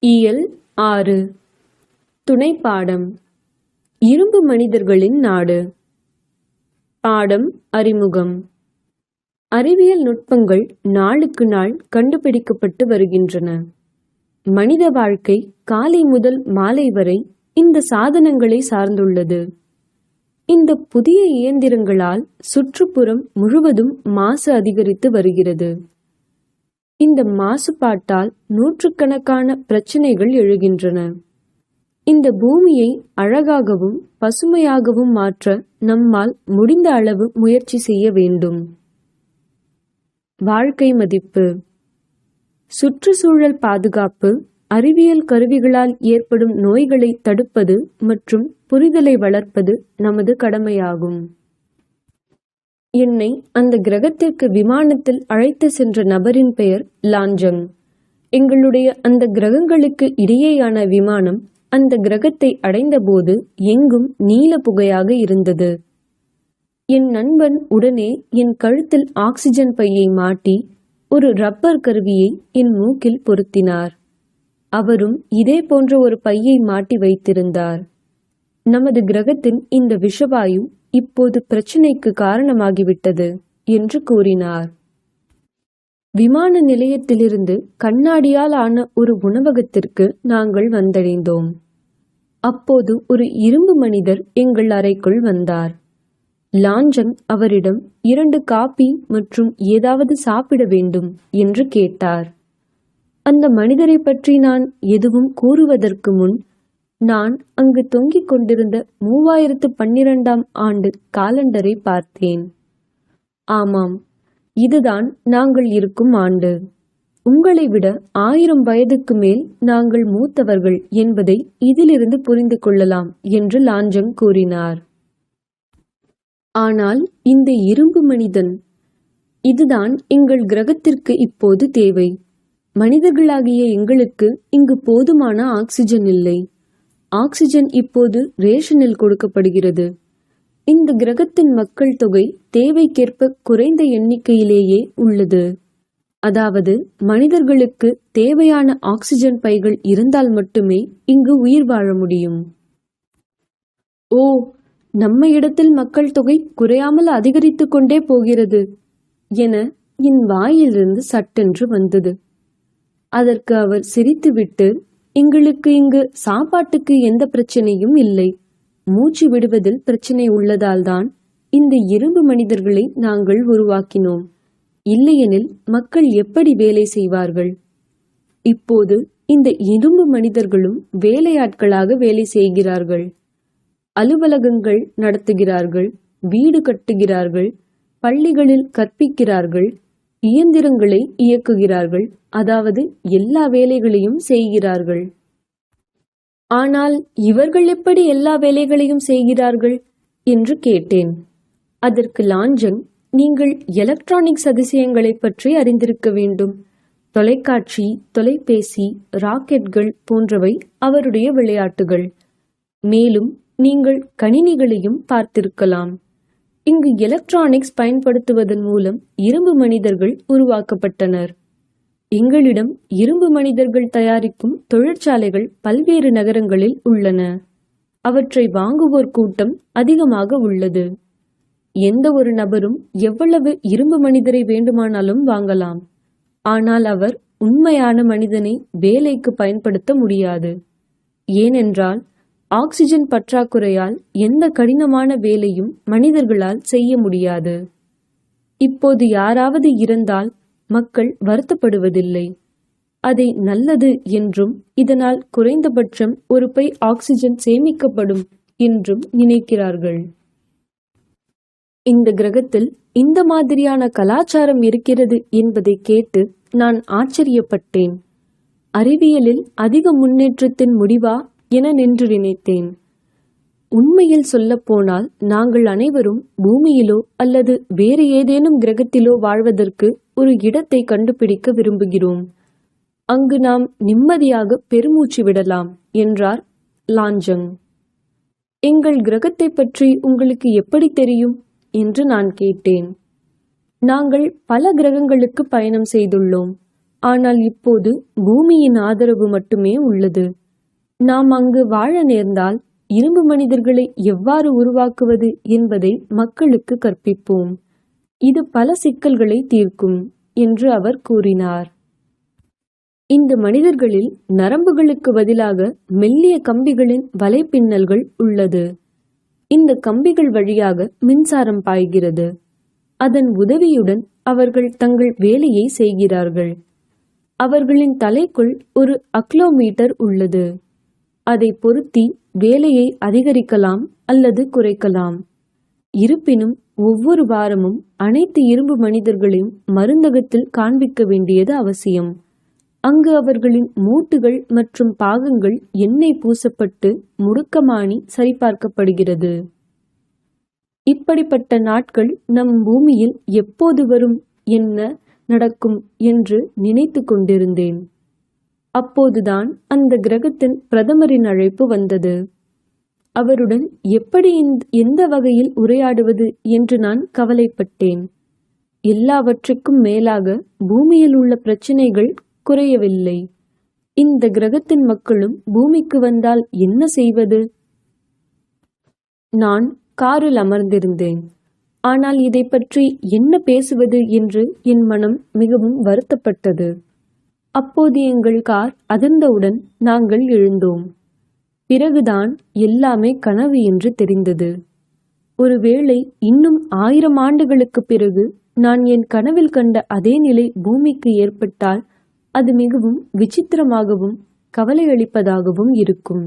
இயல் 6 துணைப்பாடம் இரும்பு மனிதர்களின் நாடு. பாடம் அறிமுகம். அறிவியல் நுட்பங்கள் நாளுக்கு நாள் கண்டுபிடிக்கப்பட்டு வருகின்றன. மனித வாழ்க்கை காலை முதல் மாலை வரை இந்த சாதனங்களை சார்ந்துள்ளது. இந்த புதிய இயந்திரங்களால் சுற்றுப்புறம் முழுவதும் மாசு அதிகரித்து வருகிறது. இந்த மாசுபாட்டால் நூற்றுக்கணக்கான பிரச்சனைகள் எழுகின்றன. இந்த பூமியை அழகாகவும் பசுமையாகவும் மாற்ற நம்மால் முடிந்த அளவு முயற்சி செய்ய வேண்டும். வாழ்க்கை மதிப்பு. சுற்றுச்சூழல் பாதுகாப்பு அறிவியல் கருவிகளால் ஏற்படும் நோய்களை தடுப்பது மற்றும் புரிதலை வளர்ப்பது நமது கடமையாகும். என்னை அந்த கிரகத்திற்கு விமானத்தில் அழைத்து சென்ற நபரின் பெயர் லாஞ்சங். எங்களுடைய அந்த கிரகங்களுக்கு இடையேயான விமானம் அந்த கிரகத்தை அடைந்தபோது எங்கும் நீல புகையாக இருந்தது. என் நண்பன் உடனே என் கழுத்தில் ஆக்சிஜன் பையை மாட்டி ஒரு ரப்பர் கருவியை என் மூக்கில் பொருத்தினார். அவரும் இதே போன்ற ஒரு பையை மாட்டி வைத்திருந்தார். நமது கிரகத்தின் இந்த விஷவாயு இப்போது பிரச்சினைக்கு காரணமாகிவிட்டது என்று கூறினார். விமான நிலையத்திலிருந்து கண்ணாடியால் ஆன ஒரு உணவகத்திற்கு நாங்கள் வந்தடைந்தோம். அப்போது ஒரு இரும்பு மனிதர் எங்கள் அறைக்குள் வந்தார். லாஞ்சங் அவரிடம் 2 காபி மற்றும் ஏதாவது சாப்பிட வேண்டும் என்று கேட்டார். அந்த மனிதரை பற்றி நான் எதுவும் கூறுவதற்கு முன் நான் அங்கு தொங்கிக் கொண்டிருந்த 3012ஆம் ஆண்டு காலண்டரை பார்த்தேன். ஆமாம், இதுதான் நாங்கள் இருக்கும் ஆண்டு. உங்களை விட 1000 வயதுக்கு மேல் நாங்கள் மூத்தவர்கள் என்பதை இதிலிருந்து புரிந்து கொள்ளலாம் என்று லாஞ்சங் கூறினார். ஆனால் இந்த இரும்பு மனிதன், இதுதான் எங்கள் கிரகத்திற்கு இப்போது தேவை. மனிதர்களாகிய எங்களுக்கு இங்கு போதுமான ஆக்சிஜன் இல்லை. ஆக்சிஜன் இப்போது ரேஷனில் கொடுக்கப்படுகிறது. இந்த கிரகத்தின் மக்கள் தொகை தேவைக்கேற்ப குறைந்த எண்ணிக்கையிலேயே உள்ளது. அதாவது மனிதர்களுக்கு தேவையான ஆக்சிஜன் பைகள் இருந்தால் மட்டுமே இங்கு உயிர் வாழ முடியும். ஓ, நம்ம இடத்தில் மக்கள் தொகை குறையாமல் அதிகரித்து கொண்டே போகிறது என என் வாயிலிருந்து சட்டென்று வந்தது. அதற்கு அவர் சிரித்துவிட்டு, எங்களுக்கு இங்கு சாப்பாட்டுக்கு எந்த பிரச்சனையும் இல்லை. மூச்சு விடுவதில் பிரச்சனை உள்ளதால்தான் இந்த இரும்பு மனிதர்களை நாங்கள் உருவாக்கினோம். இல்லையெனில் மக்கள் எப்படி வேலை செய்வார்கள்? இப்போது இந்த இரும்பு மனிதர்களும் வேலையாட்களாக வேலை செய்கிறார்கள். அலுவலகங்கள் நடத்துகிறார்கள், வீடு கட்டுகிறார்கள், பள்ளிகளில் கற்பிக்கிறார்கள், இயந்திரங்களை இயக்குகிறார்கள். அதாவது எல்லா வேலைகளையும் செய்கிறார்கள். ஆனால் இவர்கள் எப்படி எல்லா வேலைகளையும் செய்கிறார்கள் என்று கேட்டேன். அதற்கு லாஞ்சங், நீங்கள் எலக்ட்ரானிக்ஸ் அதிசயங்களை பற்றி அறிந்திருக்க வேண்டும். தொலைக்காட்சி, தொலைபேசி, ராக்கெட்கள் போன்றவை அவருடைய விளையாட்டுகள். மேலும் நீங்கள் கணினிகளையும் பார்த்திருக்கலாம். இங்கு எலக்ட்ரானிக்ஸ் பயன்படுத்துவதன் மூலம் இரும்பு மனிதர்கள் உருவாக்கப்பட்டனர். எங்களிடம் இரும்பு மனிதர்கள் தயாரிக்கும் தொழிற்சாலைகள் பல்வேறு நகரங்களில் உள்ளன. அவற்றை வாங்குவோர் கூட்டம் அதிகமாக உள்ளது. எந்த ஒரு நபரும் எவ்வளவு இரும்பு மனிதரை வேண்டுமானாலும் வாங்கலாம். ஆனால் அவர் உண்மையான மனிதனை வேலைக்கு பயன்படுத்த முடியாது. ஏனென்றால் ஆக்சிஜன் பற்றாக்குறையால் எந்த கடினமான வேலையும் மனிதர்களால் செய்ய முடியாது. இப்போது யாராவது இறந்தால் மக்கள் வருத்தப்படுவதில்லை. அதை நல்லது என்றும் இதனால் குறைந்தபட்சம் ஒரு பை ஆக்சிஜன் சேமிக்கப்படும் என்றும் நினைக்கிறார்கள். இந்த கிரகத்தில் இந்த மாதிரியான கலாச்சாரம் இருக்கிறது என்பதை கேட்டு நான் ஆச்சரியப்பட்டேன். அறிவியலில் அதிக முன்னேற்றத்தின் முடிவா என நின்று நினைத்தேன். உண்மையில் சொல்லப்போனால் நாங்கள் அனைவரும் பூமியிலோ அல்லது வேறு ஏதேனும் கிரகத்திலோ வாழ்வதற்கு ஒரு இடத்தை கண்டுபிடிக்க விரும்புகிறோம். அங்கு நாம் நிம்மதியாக பெருமூச்சு விடலாம் என்றார் லாஞ்சங். எங்கள் கிரகத்தை பற்றி உங்களுக்கு எப்படி தெரியும் என்று நான் கேட்டேன். நாங்கள் பல கிரகங்களுக்கு பயணம் செய்துள்ளோம். ஆனால் இப்போது பூமியின் ஆதரவு மட்டுமே உள்ளது. நாம் அங்கு வாழ நேர்ந்தால் இரும்பு மனிதர்களை எவ்வாறு உருவாக்குவது என்பதை மக்களுக்கு கற்பிப்போம். இது பல சிக்கல்களை தீர்க்கும் என்று அவர் கூறினார். இந்த மனிதர்களில் நரம்புகளுக்கு பதிலாக மெல்லிய கம்பிகளின் வலைப்பின்னல்கள் உள்ளது. இந்த கம்பிகள் வழியாக மின்சாரம் பாய்கிறது. அதன் உதவியுடன் அவர்கள் தங்கள் வேலையை செய்கிறார்கள். அவர்களின் தலைக்குள் ஒரு அக்லோமீட்டர் உள்ளது. அதை பொருத்தி வேலையை அதிகரிக்கலாம் அல்லது குறைக்கலாம். இருப்பினும் ஒவ்வொரு வாரமும் அனைத்து இரும்பு மனிதர்களையும் மருந்தகத்தில் காண்பிக்க வேண்டியது அவசியம். அங்கு அவர்களின் மூட்டுகள் மற்றும் பாகங்கள் எண்ணெய் பூசப்பட்டு முடுக்கமானி சரிபார்க்கப்படுகிறது. இப்படிப்பட்ட நாட்கள் நம் பூமியில் எப்போது வரும், என்ன நடக்கும் என்று நினைத்து கொண்டிருந்தேன். அப்போதுதான் அந்த கிரகத்தின் பிரதமரின் அழைப்பு வந்தது. அவருடன் எப்படி எந்த வகையில் உரையாடுவது என்று நான் கவலைப்பட்டேன். எல்லாவற்றுக்கும் மேலாக பூமியில் உள்ள பிரச்சினைகள் குறையவில்லை. இந்த கிரகத்தின் மக்களும் பூமிக்கு வந்தால் என்ன செய்வது? நான் காரில் அமர்ந்திருந்தேன். ஆனால் இதை பற்றி என்ன பேசுவது என்று என் மனம் மிகவும் வருத்தப்பட்டது. அப்போது எங்கள் கார் அதிர்ந்தவுடன் நாங்கள் எழுந்தோம். பிறகுதான் எல்லாமே கனவு என்று தெரிந்தது. ஒருவேளை இன்னும் 1000 ஆண்டுகளுக்கு பிறகு நான் என் கனவில் கண்ட அதே நிலை பூமிக்கு ஏற்பட்டால் அது மிகவும் விசித்திரமாகவும் கவலையளிப்பதாகவும் இருக்கும்.